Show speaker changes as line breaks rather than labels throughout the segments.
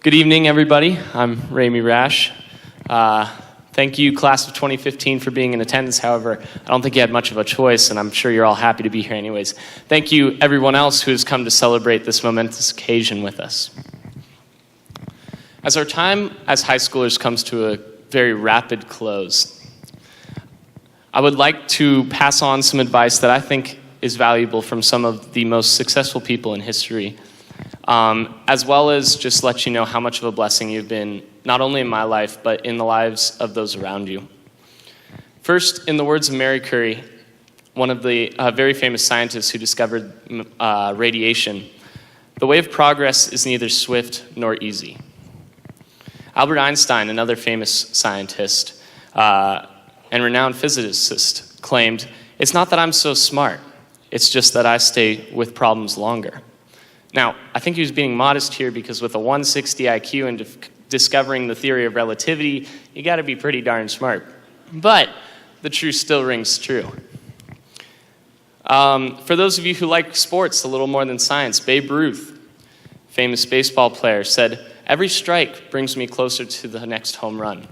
Good evening, everybody. I'm Raymie Rash. Thank you, class of 2015, for being in attendance. However, I don't think you had much of a choice, and I'm sure you're all happy to be here anyways. Thank you, everyone else who has come to celebrate this momentous occasion with us. As our time as high schoolers comes to a very rapid close, I would like to pass on some advice that I think is valuable from some of the most successful people in history, as well as just let you know how much of a blessing you've been, not only in my life, but in the lives of those around you. First, in the words of Mary Curie, one of the very famous scientists who discovered radiation, the way of progress is neither swift nor easy. Albert Einstein, another famous scientist and renowned physicist, claimed, "It's not that I'm so smart, it's just that I stay with problems longer." Now, I think he was being modest here because with a 160 IQ and discovering the theory of relativity, you gotta be pretty darn smart. But the truth still rings true. For those of you who like sports a little more than science, Babe Ruth, famous baseball player, said, "Every strike brings me closer to the next home run."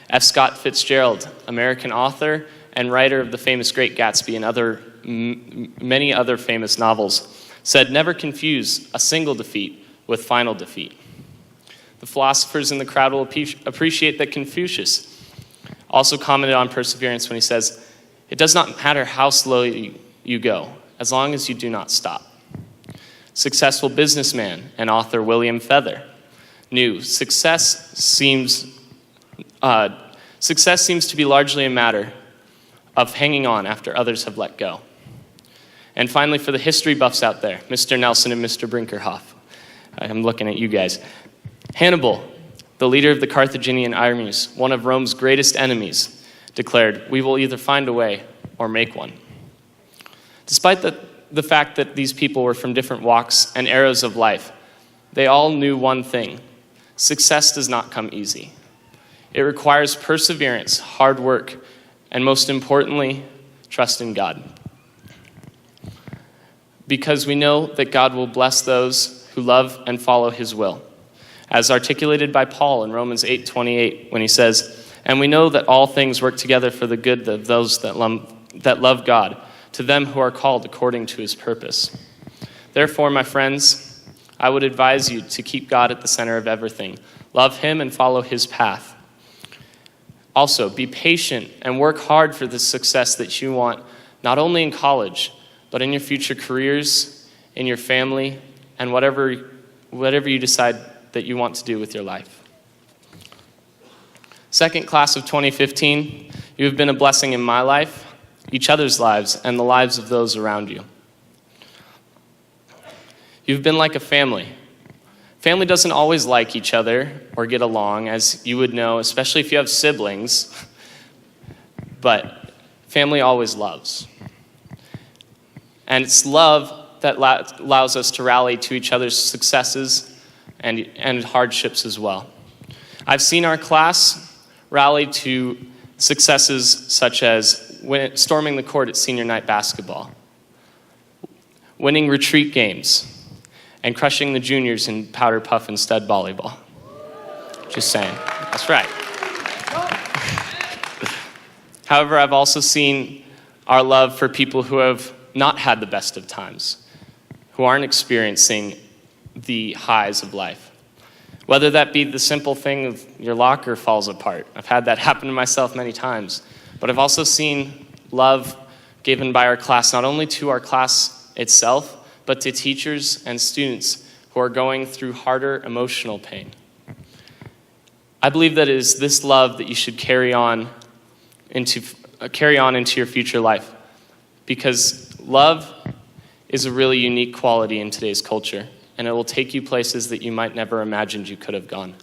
F. Scott Fitzgerald, American author and writer of the famous Great Gatsby and many other famous novels, said, "Never confuse a single defeat with final defeat." The philosophers in the crowd will appreciate that Confucius also commented on perseverance when he says, "It does not matter how slowly you go, as long as you do not stop." Successful businessman and author William Feather knew success seems to be largely a matter of hanging on after others have let go. And finally, for the history buffs out there, Mr. Nelson and Mr. Brinkerhoff, I'm looking at you guys. Hannibal, the leader of the Carthaginian armies, one of Rome's greatest enemies, declared, "We will either find a way or make one." Despite the fact that these people were from different walks and eras of life, they all knew one thing: success does not come easy. It requires perseverance, hard work, and most importantly, trust in God. Because we know that God will bless those who love and follow his will, as articulated by Paul in Romans 8:28, when he says, "And we know that all things work together for the good of those that love God, to them who are called according to his purpose." Therefore, my friends, I would advise you to keep God at the center of everything. Love him and follow his path. Also, be patient and work hard for the success that you want, not only in college, but in your future careers, in your family, and whatever you decide that you want to do with your life. Second, class of 2015, you have been a blessing in my life, each other's lives, and the lives of those around you. You've been like a family. Family doesn't always like each other or get along, as you would know, especially if you have siblings, but family always loves. And it's love that allows us to rally to each other's successes and hardships as well. I've seen our class rally to successes such as storming the court at senior night basketball, winning retreat games, and crushing the juniors in powder puff and stud volleyball. Just saying. That's right. However, I've also seen our love for people who have not had the best of times, who aren't experiencing the highs of life. Whether that be the simple thing of your locker falls apart. I've had that happen to myself many times. But I've also seen love given by our class, not only to our class itself, but to teachers and students who are going through harder emotional pain. I believe that it is this love that you should carry on into your future life, because love is a really unique quality in today's culture, and it will take you places that you might never imagined you could have gone.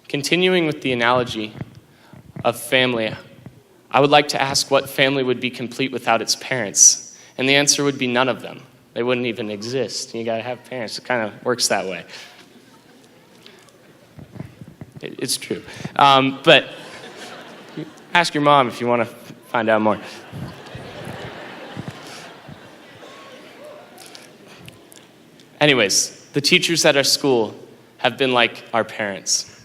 Continuing with the analogy of family, I would like to ask what family would be complete without its parents, and the answer would be none of them. They wouldn't even exist. You gotta have parents. It kind of works that way. It's true. But ask your mom if you want to find out more. Anyways, the teachers at our school have been like our parents.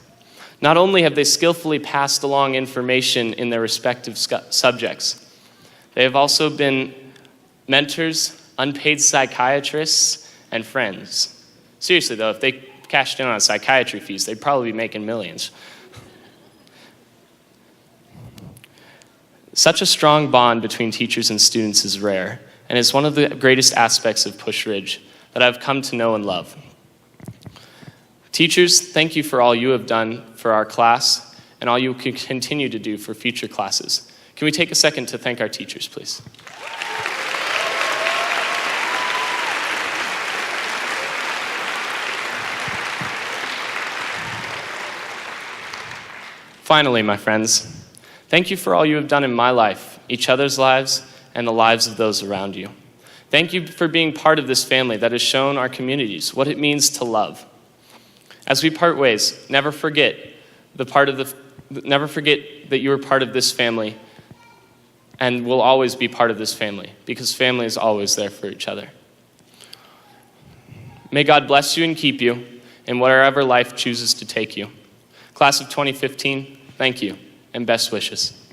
Not only have they skillfully passed along information in their respective subjects, they have also been mentors, unpaid psychiatrists, and friends. Seriously though, if they cashed in on psychiatry fees, they'd probably be making millions. Such a strong bond between teachers and students is rare, and is one of the greatest aspects of Pusch Ridge that I've come to know and love. Teachers, thank you for all you have done for our class and all you can continue to do for future classes. Can we take a second to thank our teachers, please? Finally, my friends, thank you for all you have done in my life, each other's lives, and the lives of those around you. Thank you for being part of this family that has shown our communities what it means to love. As we part ways, never forget that you are part of this family and will always be part of this family, because family is always there for each other. May God bless you and keep you in wherever life chooses to take you. Class of 2015, thank you and best wishes.